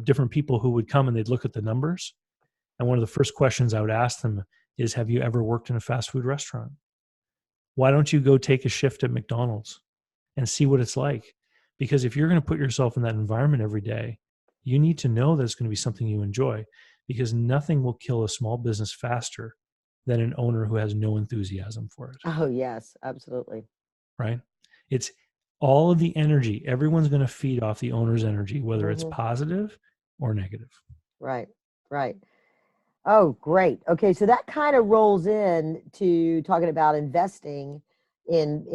different people who would come and they'd look at the numbers. And one of the first questions I would ask them is, have you ever worked in a fast food restaurant? Why don't you go take a shift at McDonald's and see what it's like? Because if you're going to put yourself in that environment every day, you need to know that it's going to be something you enjoy, because nothing will kill a small business faster than an owner who has no enthusiasm for it. Oh, yes, absolutely. Right? It's all of the energy. Everyone's going to feed off the owner's energy, whether it's positive or negative. Right, right. Oh, great. Okay, so that kind of rolls in to talking about investing in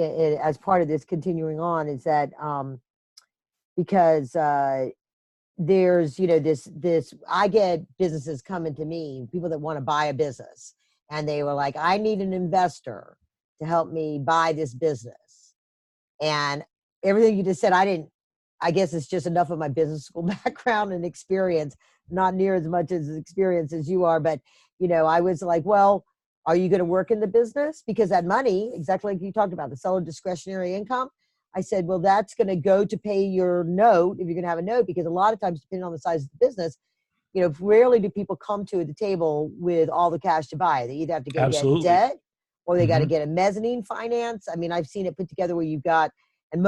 as part of this. Continuing on, is that because there's this I get businesses coming to me, people that want to buy a business, and they were like, I need an investor to help me buy this business. And everything you just said, I guess it's just enough of my business school background and experience, not near as much as experience as you are. But, I was like, well, are you going to work in the business? Because that money, exactly like you talked about, the seller discretionary income, I said, well, that's going to go to pay your note, if you're going to have a note, because a lot of times, depending on the size of the business, rarely do people come to the table with all the cash to buy. They either have to go Absolutely. get debt, or they got to get a mezzanine finance. I mean, I've seen it put together where you've got, and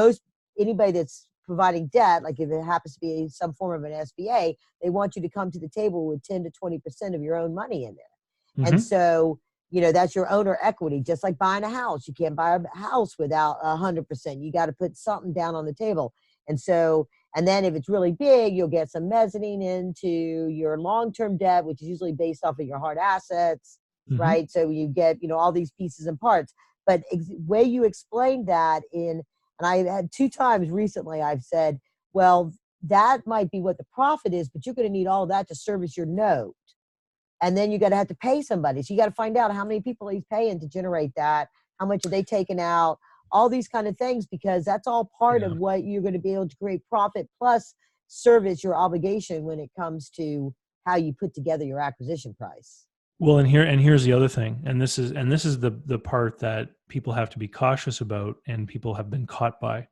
anybody that's providing debt, like if it happens to be some form of an SBA, they want you to come to the table with 10 to 20% of your own money in there. And so, that's your owner equity, just like buying a house. You can't buy a house without 100%. You got to put something down on the table. And so, and then if it's really big, you'll get some mezzanine into your long-term debt, which is usually based off of your hard assets, right? So you get, all these pieces and parts. But way you explained that and I had 2 times recently, I've said, well, that might be what the profit is, but you're going to need all of that to service your note. And then you got to have to pay somebody. So you got to find out how many people he's paying to generate that. How much are they taking out? All these kind of things, because that's all part of what you're going to be able to create profit plus service your obligation when it comes to how you put together your acquisition price. Well, and here's the other thing, and this is the part that people have to be cautious about, and people have been caught by,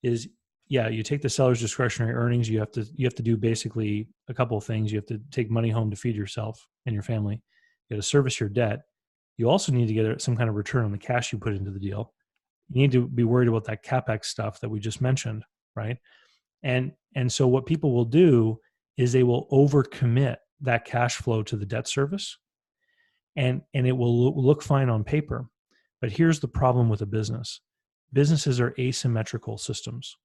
is you take the seller's discretionary earnings. You have to do basically a couple of things. You have to take money home to feed yourself and your family. You got to service your debt. You also need to get some kind of return on the cash you put into the deal. You need to be worried about that CapEx stuff that we just mentioned, right? And so what people will do is they will overcommit that cash flow to the debt service. And it will look fine on paper. But here's the problem with a business. Businesses are asymmetrical systems.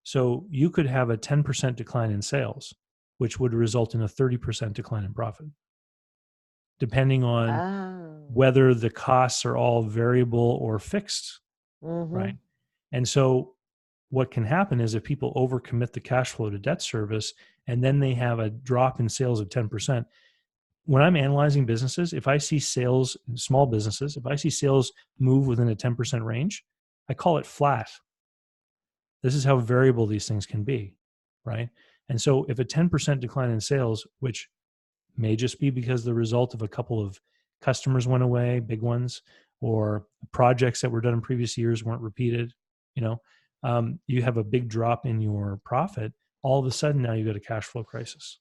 So you could have a 10% decline in sales, which would result in a 30% decline in profit, depending on whether the costs are all variable or fixed, right? And so what can happen is if people overcommit the cash flow to debt service, and then they have a drop in sales of 10%, when I'm analyzing businesses, if I see sales, small businesses, if I see sales move within a 10% range, I call it flat. This is how variable these things can be, right? And so if a 10% decline in sales, which may just be because the result of a couple of customers went away, big ones, or projects that were done in previous years weren't repeated, you have a big drop in your profit. All of a sudden now you've got a cash flow crisis.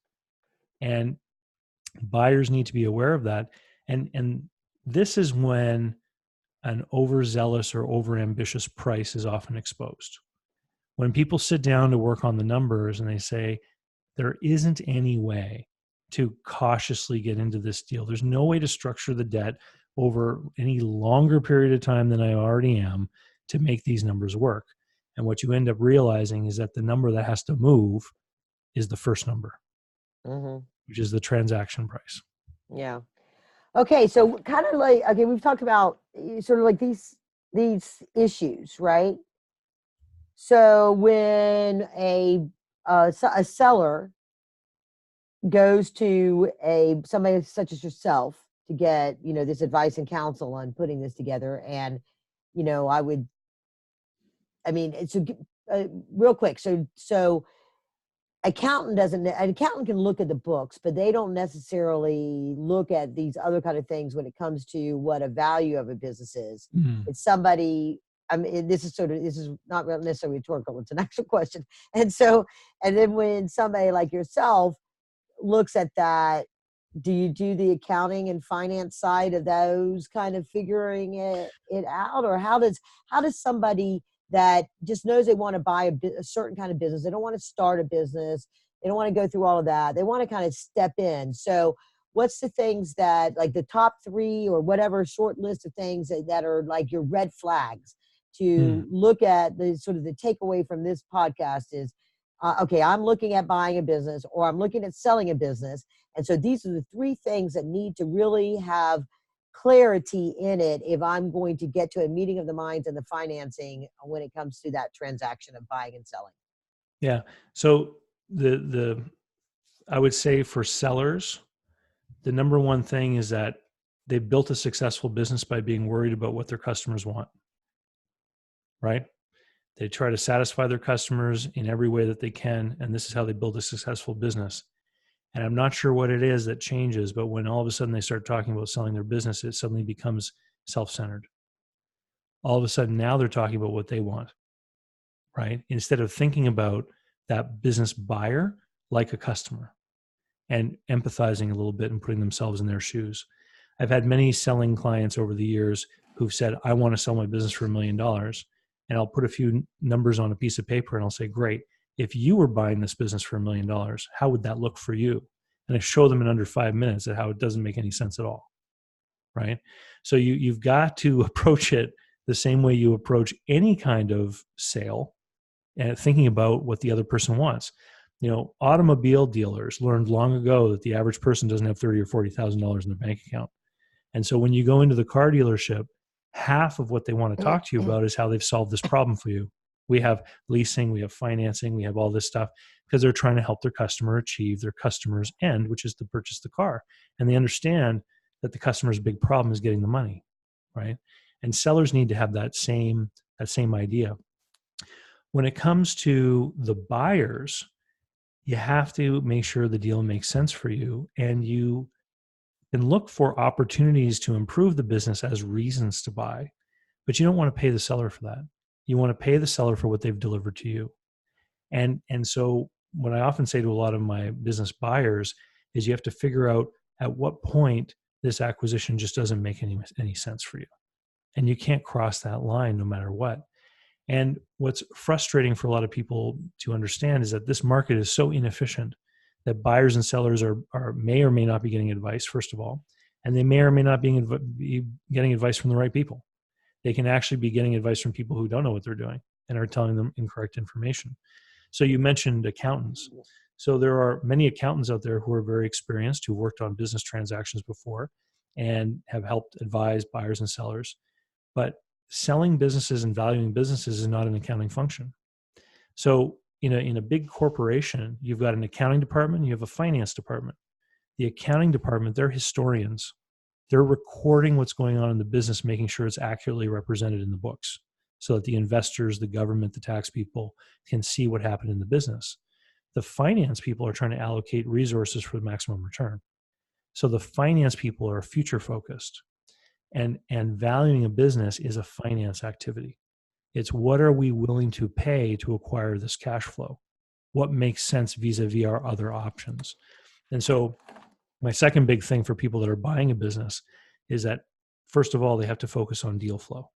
And buyers need to be aware of that. And this is when an overzealous or overambitious price is often exposed. When people sit down to work on the numbers and they say, there isn't any way to cautiously get into this deal, there's no way to structure the debt over any longer period of time than I already am to make these numbers work. And what you end up realizing is that the number that has to move is the first number, which is the transaction price. Yeah. Okay, so kind of like, okay, we've talked about sort of like these issues, right? So when a seller goes to somebody such as yourself to get, this advice and counsel on putting this together, and I mean, it's real quick. So an accountant can look at the books, but they don't necessarily look at these other kind of things when it comes to what a value of a business is. It's somebody, I mean, this is not necessarily rhetorical, it's an actual question. And then when somebody like yourself looks at that, do you do the accounting and finance side of those kind of figuring it out? Or how does somebody that just knows they want to buy a certain kind of business, they don't want to start a business, they don't want to go through all of that, they want to kind of step in. So what's the things that, like the top 3 or whatever short list of things that are like your red flags to look at? The sort of the takeaway from this podcast is, okay, I'm looking at buying a business or I'm looking at selling a business. And so these are the 3 things that need to really have clarity in it if I'm going to get to a meeting of the minds and the financing when it comes to that transaction of buying and selling. Yeah. So I would say for sellers, the number one thing is that they built a successful business by being worried about what their customers want, right? They try to satisfy their customers in every way that they can, and this is how they build a successful business. And I'm not sure what it is that changes, but when all of a sudden they start talking about selling their business, it suddenly becomes self-centered. All of a sudden now they're talking about what they want, right? Instead of thinking about that business buyer like a customer and empathizing a little bit and putting themselves in their shoes. I've had many selling clients over the years who've said, I want to sell my business for $1 million. And I'll put a few numbers on a piece of paper and I'll say, great, if you were buying this business for $1 million, how would that look for you? And I show them in under 5 minutes how it doesn't make any sense at all, right? So you've got to approach it the same way you approach any kind of sale, and thinking about what the other person wants. Automobile dealers learned long ago that the average person doesn't have $30,000 or $40,000 in their bank account. And so when you go into the car dealership, half of what they want to talk to you about is how they've solved this problem for you. We have leasing, we have financing, we have all this stuff because they're trying to help their customer achieve their customer's end, which is to purchase the car. And they understand that the customer's big problem is getting the money, right? And sellers need to have that same idea. When it comes to the buyers, you have to make sure the deal makes sense for you, and you can look for opportunities to improve the business as reasons to buy, but you don't want to pay the seller for that. You want to pay the seller for what they've delivered to you. And so what I often say to a lot of my business buyers is you have to figure out at what point this acquisition just doesn't make any sense for you. And you can't cross that line no matter what. And what's frustrating for a lot of people to understand is that this market is so inefficient that buyers and sellers may or may not be getting advice, first of all, and they may or may not be getting advice from the right people. They can actually be getting advice from people who don't know what they're doing and are telling them incorrect information. So you mentioned accountants. So there are many accountants out there who are very experienced, who worked on business transactions before and have helped advise buyers and sellers. But selling businesses and valuing businesses is not an accounting function. So in a big corporation, you've got an accounting department, you have a finance department. The accounting department, they're historians. They're recording what's going on in the business, making sure it's accurately represented in the books so that the investors, the government, the tax people can see what happened in the business. The finance people are trying to allocate resources for the maximum return. So the finance people are future focused. And valuing a business is a finance activity. It's what are we willing to pay to acquire this cash flow? What makes sense vis-a-vis our other options? And so my second big thing for people that are buying a business is that, first of all, they have to focus on deal flow.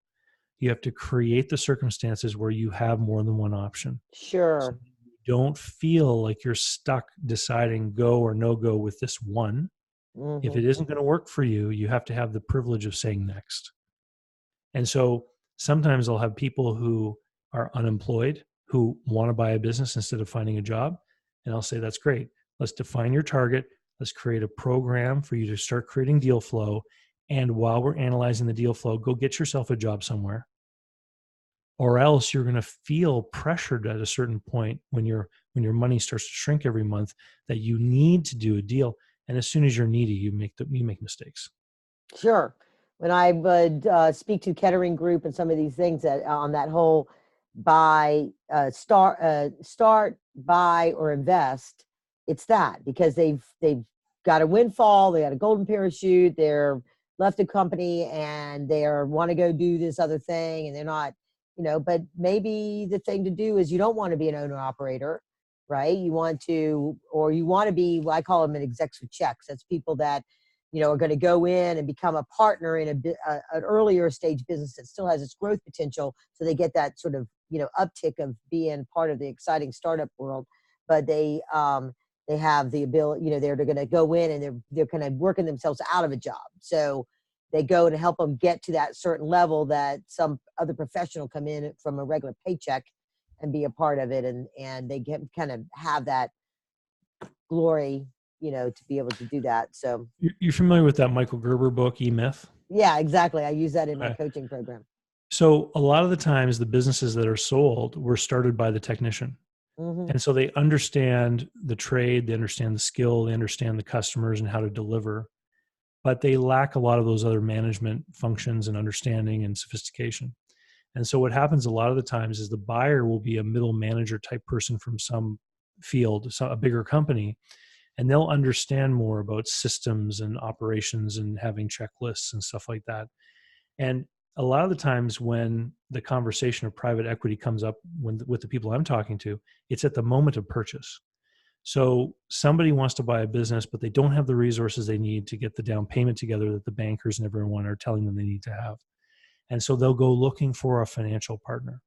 You have to create the circumstances where you have more than one option. So Sure. you don't feel like you're stuck deciding go or no go with this one. If Hmm. it isn't going to work for you, you have to have the privilege of saying next. And so sometimes I'll have people who are unemployed who want to buy a business instead of finding a job. And I'll say, that's great. Let's define your target. Let's create a program for you to start creating deal flow. And while we're analyzing the deal flow, go get yourself a job somewhere. Or else you're going to feel pressured at a certain point when your money starts to shrink every month that you need to do a deal. And as soon as you're needy, you make mistakes. Sure. When I would speak to Kettering Group and some of these things that on that whole start, buy, or invest, it's that because they've got a windfall, they got a golden parachute, they're left the company and they want to go do this other thing, and they're not, But maybe the thing to do is you don't want to be an owner operator, right? You want to, or you want to be. Well, I call them an execs with checks. That's people that are going to go in and become a partner in an earlier stage business that still has its growth potential. So they get that sort of, uptick of being part of the exciting startup world, but they have the ability, they're going to go in and they're kind of working themselves out of a job. So they go to help them get to that certain level that some other professional come in from a regular paycheck and be a part of it. And they kind of have that glory, to be able to do that. So You're familiar with that Michael Gerber book, E-Myth? yeah, exactly. I use that in my Okay. coaching program. So a lot of the times the businesses that are sold were started by the technician. Mm-hmm. And so they understand the trade, they understand the skill, they understand the customers and how to deliver, but they lack a lot of those other management functions and understanding and sophistication. And so what happens a lot of the times is the buyer will be a middle manager type person from some field, a bigger company, and they'll understand more about systems and operations and having checklists and stuff like that. And a lot of the times when the conversation of private equity comes up with the people I'm talking to, it's at the moment of purchase. So somebody wants to buy a business, but they don't have the resources they need to get the down payment together that the bankers and everyone are telling them they need to have. And so they'll go looking for a financial partner.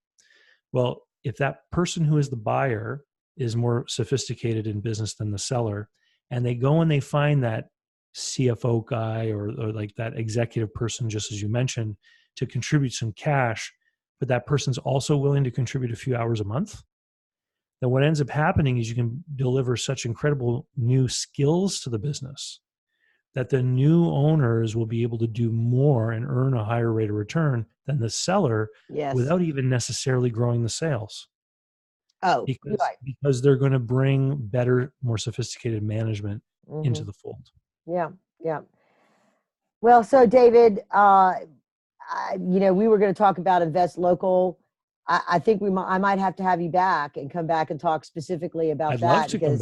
Well, if that person who is the buyer is more sophisticated in business than the seller, and they go and they find that CFO guy or like that executive person, just as you mentioned, to contribute some cash, but that person's also willing to contribute a few hours a month, then what ends up happening is you can deliver such incredible new skills to the business that the new owners will be able to do more and earn a higher rate of return than the seller Yes. without even necessarily growing the sales Oh, you're because right. because they're going to bring better, more sophisticated management into Mm-hmm. the fold. Yeah. Yeah. Well, so David, we were going to talk about invest local. I think I might have to have you back and come back and talk specifically about I'd love that to come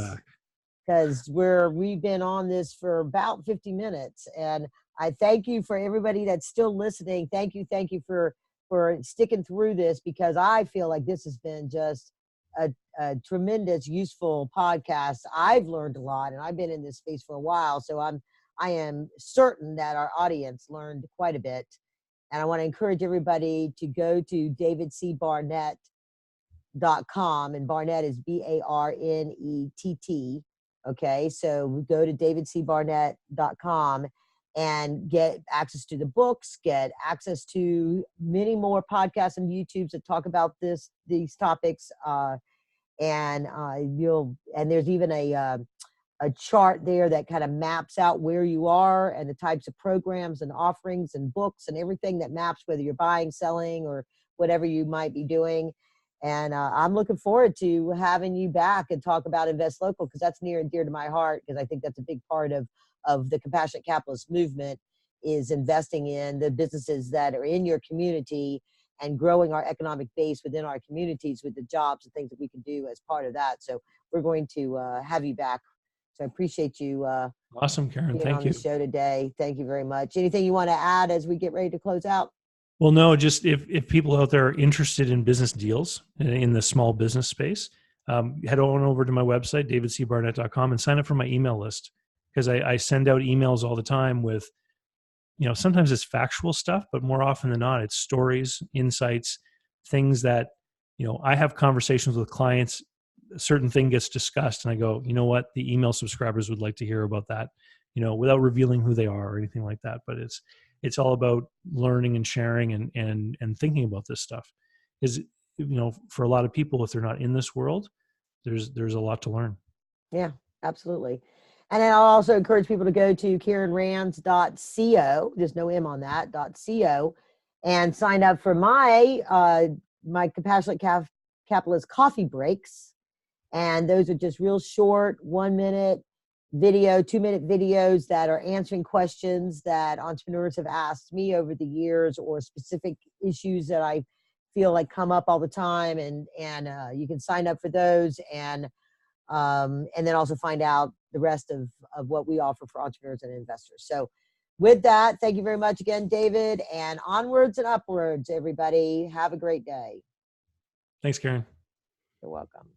because back. we've been on this for about 50 minutes, and I thank you for everybody that's still listening. Thank you for sticking through this, because I feel like this has been just a tremendous useful podcast. I've learned a lot, and I've been in this space for a while, so I am certain that our audience learned quite a bit. And I want to encourage everybody to go to davidcbarnett.com, and Barnett is Barnett. Okay, so go to davidcbarnett.com and get access to the books, get access to many more podcasts and YouTubes that talk about these topics. And there's even a chart there that kind of maps out where you are and the types of programs and offerings and books and everything that maps whether you're buying, selling, or whatever you might be doing. And I'm looking forward to having you back and talk about Invest Local, because that's near and dear to my heart, because I think that's a big part of the compassionate capitalist movement, is investing in the businesses that are in your community and growing our economic base within our communities with the jobs and things that we can do as part of that. So we're going to have you back. So I appreciate you Awesome, Karen. being Thank on the you. show today. Thank you very much. Anything you want to add as we get ready to close out? Well, no, just if people out there are interested in business deals in the small business space, head on over to my website, davidcbarnett.com, and sign up for my email list, because I send out emails all the time with sometimes it's factual stuff, but more often than not, it's stories, insights, things that, I have conversations with clients, a certain thing gets discussed and I go, you know what, the email subscribers would like to hear about that, without revealing who they are or anything like that. But it's all about learning and sharing and thinking about this stuff. Is, for a lot of people, if they're not in this world, there's a lot to learn. Yeah, absolutely. And then I'll also encourage people to go to KarenRands.co, there's no M on that, .co, and sign up for my Compassionate Capitalist coffee breaks. And those are just real short, 1 minute video, 2 minute videos that are answering questions that entrepreneurs have asked me over the years, or specific issues that I feel like come up all the time. And you can sign up for those and then also find out the rest of what we offer for entrepreneurs and investors. So with that, thank you very much again, David, and onwards and upwards, everybody. Have a great day. Thanks, Karen. You're welcome.